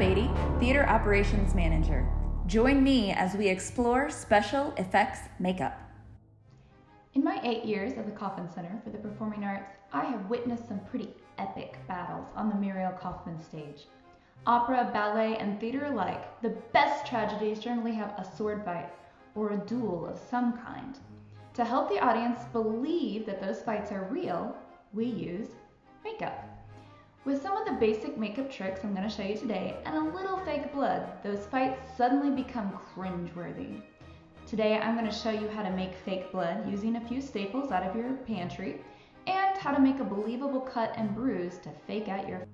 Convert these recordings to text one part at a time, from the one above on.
Beatty, Theater Operations Manager. Join me as we explore special effects makeup. In my 8 years at the Kauffman Center for the Performing Arts, I have witnessed some pretty epic battles on the Muriel Kauffman stage. Opera, ballet, and theater alike, the best tragedies generally have a sword fight or a duel of some kind. To help the audience believe that those fights are real, we use makeup. With some of the basic makeup tricks I'm going to show you today and a little fake blood, those fights suddenly become cringeworthy. Today I'm going to show you how to make fake blood using a few staples out of your pantry and how to make a believable cut and bruise to fake out your...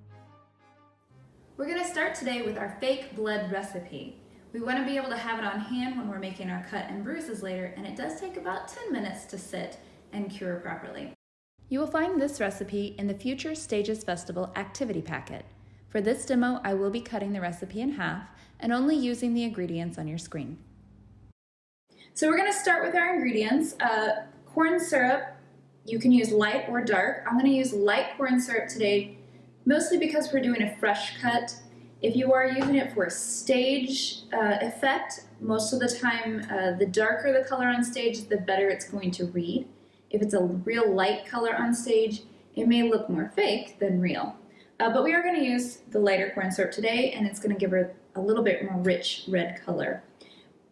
We're going to start today with our fake blood recipe. We want to be able to have it on hand when we're making our cut and bruises later, and it does take about 10 minutes to sit and cure properly. You will find this recipe in the Future Stages Festival activity packet. For this demo, I will be cutting the recipe in half and only using the ingredients on your screen. So we're going to start with our ingredients. Corn syrup, you can use light or dark. I'm going to use light corn syrup today, mostly because we're doing a fresh cut. If you are using it for a stage effect, most of the time the darker the color on stage, the better it's going to read. If it's a real light color on stage, it may look more fake than real. But we are going to use the lighter corn syrup today, and it's going to give her a little bit more rich red color.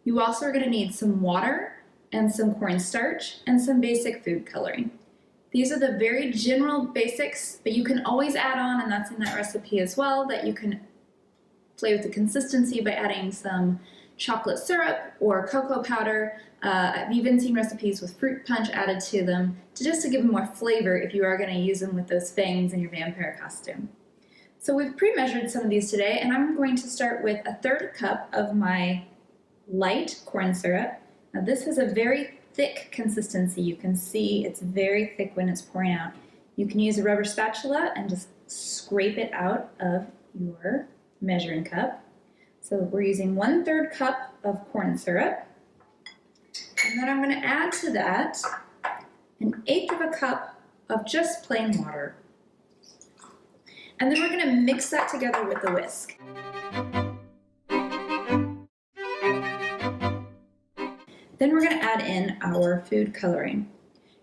You also are going to need some water and some cornstarch and some basic food coloring. These are the very general basics, but you can always add on, and that's in that recipe as well, that you can play with the consistency by adding some chocolate syrup or cocoa powder. I've even seen recipes with fruit punch added to them just to give them more flavor if you are going to use them with those fangs in your vampire costume. So we've pre-measured some of these today, and I'm going to start with a 1/3 cup of my light corn syrup. Now this has a very thick consistency. You can see it's very thick when it's pouring out. You can use a rubber spatula and just scrape it out of your measuring cup. So we're using 1/3 cup of corn syrup. And then I'm going to add to that 1/8 cup of just plain water. And then we're going to mix that together with the whisk. Then we're going to add in our food coloring.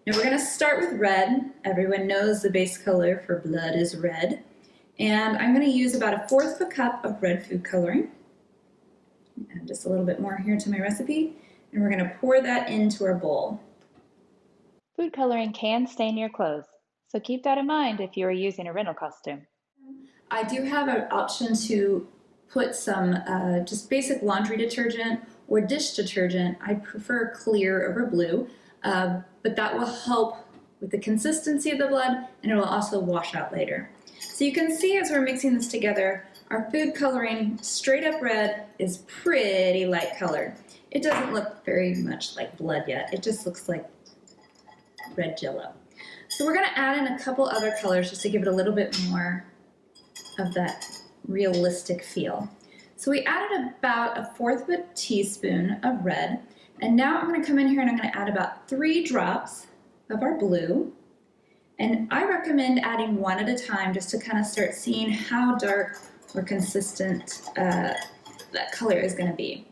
Now we're going to start with red. Everyone knows the base color for blood is red. And I'm going to use about 1/4 cup of red food coloring. Add just a little bit more here to my recipe. And we're going to pour that into our bowl. Food coloring can stain your clothes, so keep that in mind if you are using a rental costume. I do have an option to put some just basic laundry detergent or dish detergent. I prefer clear over blue, but that will help with the consistency of the blood, and it will also wash out later. So you can see as we're mixing this together, our food coloring, straight up red, is pretty light colored. It doesn't look very much like blood yet. It just looks like red jello. So we're going to add in a couple other colors just to give it a little bit more of that realistic feel. So we added about 1/4 teaspoon of red, and now I'm going to come in here and I'm going to add about 3 drops of our blue. And I recommend adding one at a time just to kind of start seeing how dark or consistent that color is going to be.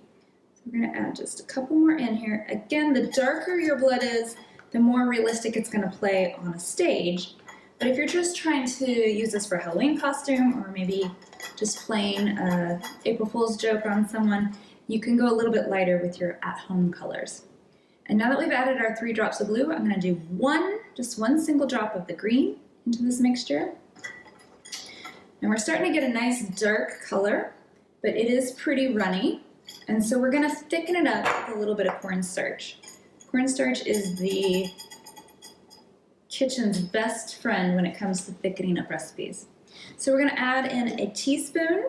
So we're going to add just a couple more in here. Again, the darker your blood is, the more realistic it's going to play on a stage. But if you're just trying to use this for a Halloween costume or maybe just playing April Fool's joke on someone, you can go a little bit lighter with your at-home colors. And now that we've added our 3 drops of blue, I'm going to do just one single drop of the green into this mixture. And we're starting to get a nice dark color, but it is pretty runny. And so we're going to thicken it up with a little bit of cornstarch. Cornstarch is the kitchen's best friend when it comes to thickening up recipes. So we're going to add in 1.5 teaspoons.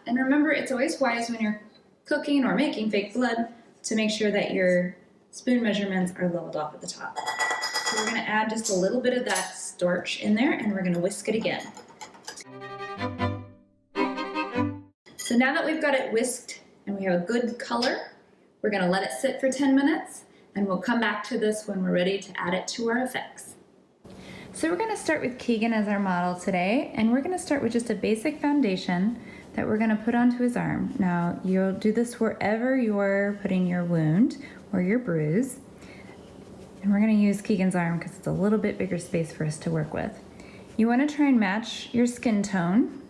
And remember, it's always wise when you're cooking or making fake blood to make sure that your spoon measurements are leveled off at the top. So we're going to add just a little bit of that starch in there, and we're going to whisk it again. So now that we've got it whisked and we have a good color, we're going to let it sit for 10 minutes, and we'll come back to this when we're ready to add it to our effects. So we're gonna start with Keegan as our model today, and we're gonna start with just a basic foundation that we're gonna put onto his arm. Now, you'll do this wherever you're putting your wound or your bruise. And we're gonna use Keegan's arm because it's a little bit bigger space for us to work with. You wanna try and match your skin tone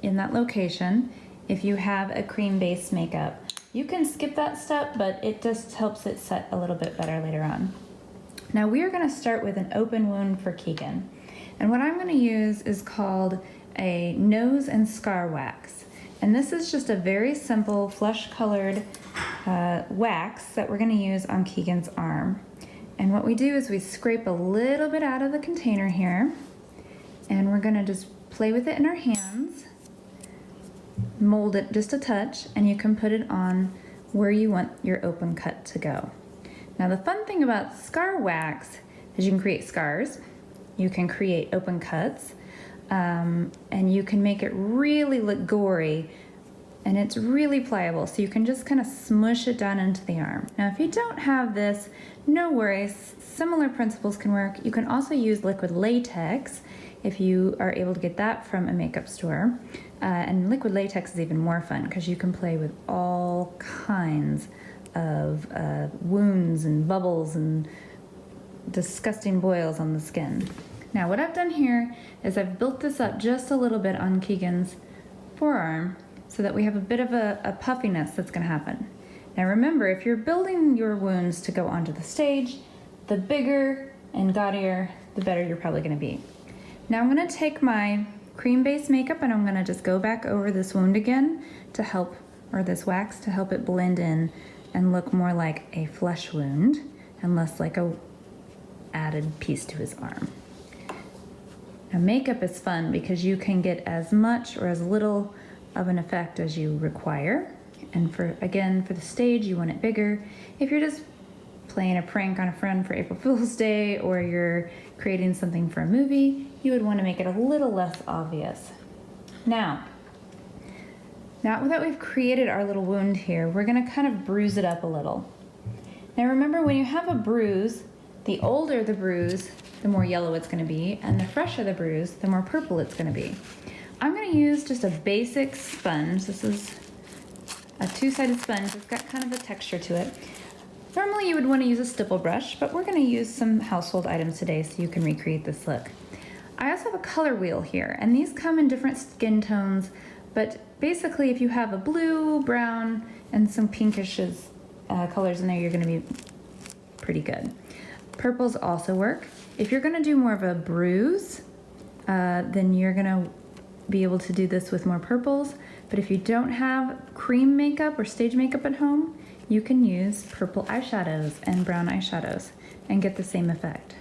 in that location if you have a cream-based makeup. You can skip that step, but it just helps it set a little bit better later on. Now we are gonna start with an open wound for Keegan. And what I'm gonna use is called a nose and scar wax. And this is just a very simple flesh-colored wax that we're gonna use on Keegan's arm. And what we do is we scrape a little bit out of the container here, and we're gonna just play with it in our hands, mold it just a touch, and you can put it on where you want your open cut to go. Now the fun thing about scar wax is you can create scars, you can create open cuts, and you can make it really look gory, and it's really pliable, so you can just kind of smush it down into the arm. Now if you don't have this, no worries, similar principles can work. You can also use liquid latex if you are able to get that from a makeup store. And liquid latex is even more fun because you can play with all kinds of wounds and bubbles and disgusting boils on the skin. Now what I've done here is I've built this up just a little bit on Keegan's forearm so that we have a bit of a puffiness that's gonna happen. Now remember, if you're building your wounds to go onto the stage, the bigger and gaudier, the better you're probably gonna be. Now I'm gonna take my cream-based makeup and I'm gonna just go back over this wound again to help, or this wax to help it blend in and look more like a flesh wound and less like a added piece to his arm. Now makeup is fun because you can get as much or as little of an effect as you require. And for the stage, you want it bigger. If you're just playing a prank on a friend for April Fool's Day or you're creating something for a movie, you would want to make it a little less obvious. Now that we've created our little wound here, we're gonna kind of bruise it up a little. Now remember, when you have a bruise, the older the bruise, the more yellow it's gonna be, and the fresher the bruise, the more purple it's gonna be. I'm gonna use just a basic sponge. This is a two-sided sponge. It's got kind of a texture to it. Normally you would want to use a stipple brush, but we're going to use some household items today so you can recreate this look. I also have a color wheel here, and these come in different skin tones, but basically if you have a blue, brown, and some pinkish colors in there, you're going to be pretty good. Purples also work. If you're going to do more of a bruise, then you're going to be able to do this with more purples. But if you don't have cream makeup or stage makeup at home, you can use purple eyeshadows and brown eyeshadows and get the same effect.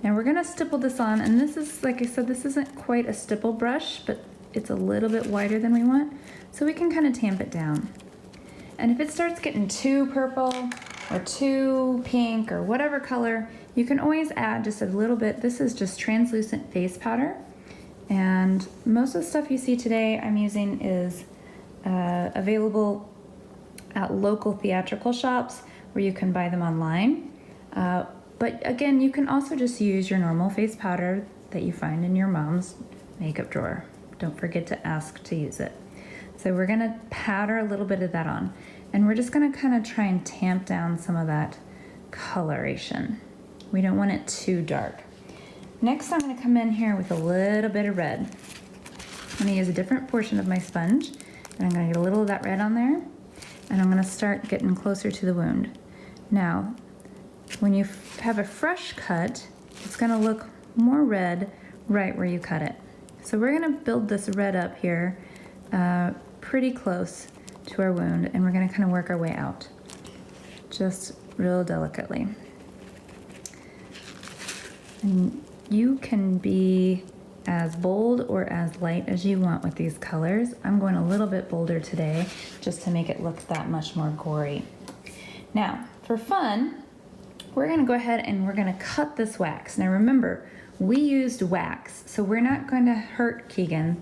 Now we're gonna stipple this on, and this is, like I said, this isn't quite a stipple brush, but it's a little bit wider than we want, so we can kind of tamp it down. And if it starts getting too purple or too pink or whatever color, you can always add just a little bit. This is just translucent face powder. And most of the stuff you see today I'm using is available at local theatrical shops where you can buy them online. But again, you can also just use your normal face powder that you find in your mom's makeup drawer. Don't forget to ask to use it. So we're gonna powder a little bit of that on, and we're just gonna kind of try and tamp down some of that coloration. We don't want it too dark. Next, I'm gonna come in here with a little bit of red. I'm gonna use a different portion of my sponge, and I'm gonna get a little of that red on there, and I'm gonna start getting closer to the wound. Now, when you have a fresh cut, it's gonna look more red right where you cut it. So we're gonna build this red up here pretty close to our wound, and we're gonna kind of work our way out, just real delicately. And you can be as bold or as light as you want with these colors. I'm going a little bit bolder today just to make it look that much more gory. Now, for fun, we're gonna go ahead and we're gonna cut this wax. Now remember, we used wax, so we're not going to hurt Keegan,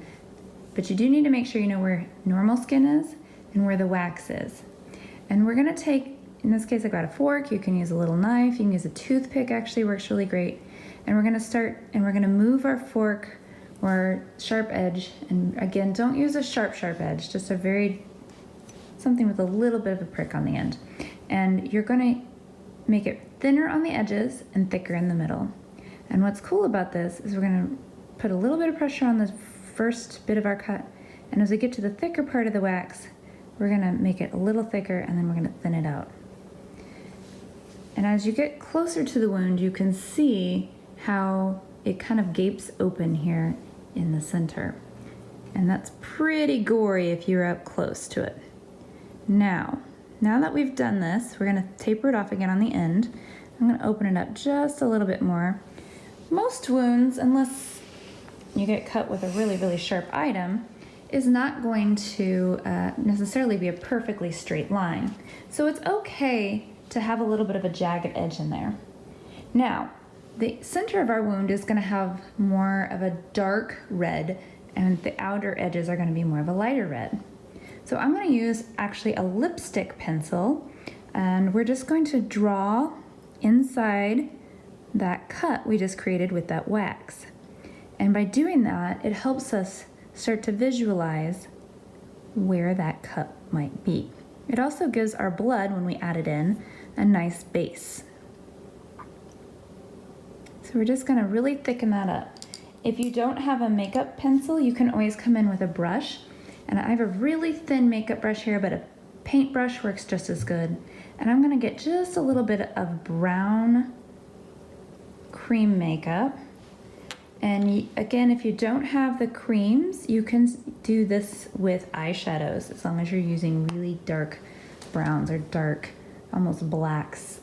but you do need to make sure you know where normal skin is and where the wax is. And we're gonna take, in this case I got a fork, you can use a little knife, you can use a toothpick, actually works really great. And we're gonna move our fork or sharp edge, and again, don't use a sharp edge, just something with a little bit of a prick on the end. And you're gonna make it thinner on the edges and thicker in the middle. And what's cool about this is we're gonna put a little bit of pressure on the first bit of our cut, and as we get to the thicker part of the wax, we're gonna make it a little thicker, and then we're gonna thin it out. And as you get closer to the wound, you can see how it kind of gapes open here in the center. And that's pretty gory if you're up close to it. Now that we've done this, we're gonna taper it off again on the end. I'm gonna open it up just a little bit more. Most wounds, unless you get cut with a really, really sharp item, is not going to necessarily be a perfectly straight line. So it's okay to have a little bit of a jagged edge in there. Now, the center of our wound is going to have more of a dark red, and the outer edges are going to be more of a lighter red. So I'm going to use actually a lipstick pencil, and we're just going to draw inside that cut we just created with that wax. And by doing that, it helps us start to visualize where that cut might be. It also gives our blood, when we add it in, a nice base. So we're just gonna really thicken that up. If you don't have a makeup pencil, you can always come in with a brush. And I have a really thin makeup brush here, but a paintbrush works just as good. And I'm gonna get just a little bit of brown cream makeup. And again, if you don't have the creams, you can do this with eyeshadows, as long as you're using really dark browns or dark, almost blacks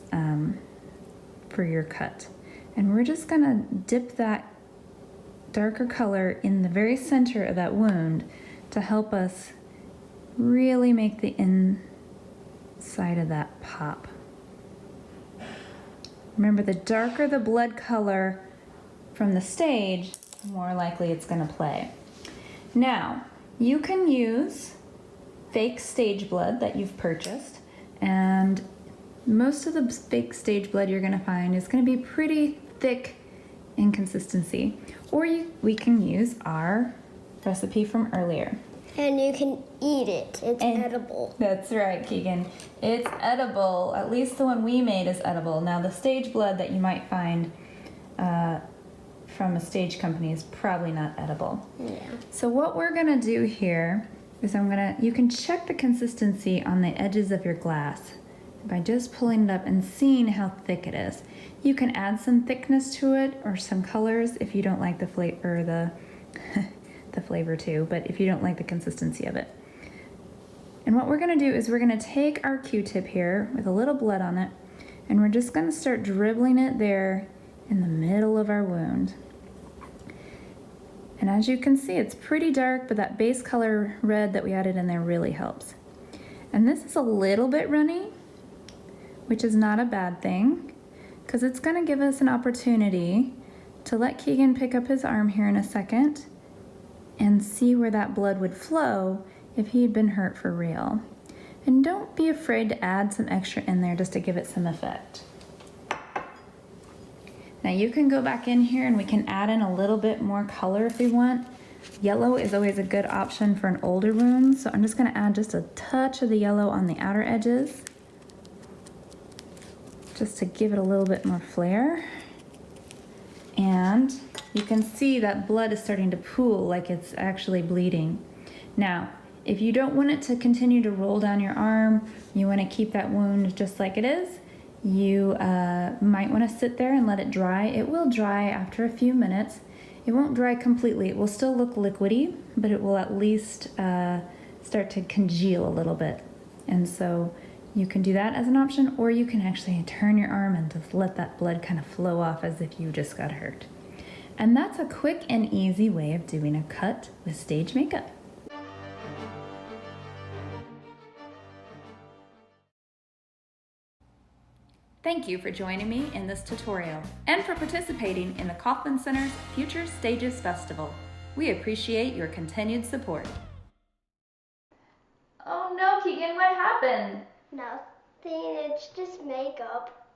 for your cut. And we're just gonna dip that darker color in the very center of that wound to help us really make the inside of that pop. Remember, the darker the blood color from the stage, the more likely it's gonna play. Now, you can use fake stage blood that you've purchased, and most of the fake stage blood you're gonna find is gonna be pretty thick in consistency. Or we can use our recipe from earlier. And you can eat it. It's edible. That's right, Keegan. It's edible. At least the one we made is edible. Now, the stage blood that you might find from a stage company is probably not edible. Yeah. So what we're gonna do here is you can check the consistency on the edges of your glass by just pulling it up and seeing how thick it is. You can add some thickness to it or some colors if you don't like the flavor, the flavor too, but if you don't like the consistency of it. And what we're gonna do is we're gonna take our Q-tip here with a little blood on it, and we're just gonna start dribbling it there in the middle of our wound. And as you can see, it's pretty dark, but that base color red that we added in there really helps. And this is a little bit runny, which is not a bad thing, because it's gonna give us an opportunity to let Keegan pick up his arm here in a second and see where that blood would flow if he'd been hurt for real. And don't be afraid to add some extra in there just to give it some effect. Now you can go back in here and we can add in a little bit more color if we want. Yellow is always a good option for an older wound, so I'm just gonna add just a touch of the yellow on the outer edges, just to give it a little bit more flair. And you can see that blood is starting to pool like it's actually bleeding. Now, if you don't want it to continue to roll down your arm, you want to keep that wound just like it is, you might want to sit there and let it dry. It will dry after a few minutes. It won't dry completely. It will still look liquidy, but it will at least start to congeal a little bit. And so you can do that as an option, or you can actually turn your arm and just let that blood kind of flow off as if you just got hurt. And that's a quick and easy way of doing a cut with stage makeup. Thank you for joining me in this tutorial and for participating in the Kauffman Center's Future Stages Festival. We appreciate your continued support. Oh no, Keegan, what happened? Nothing, it's just makeup.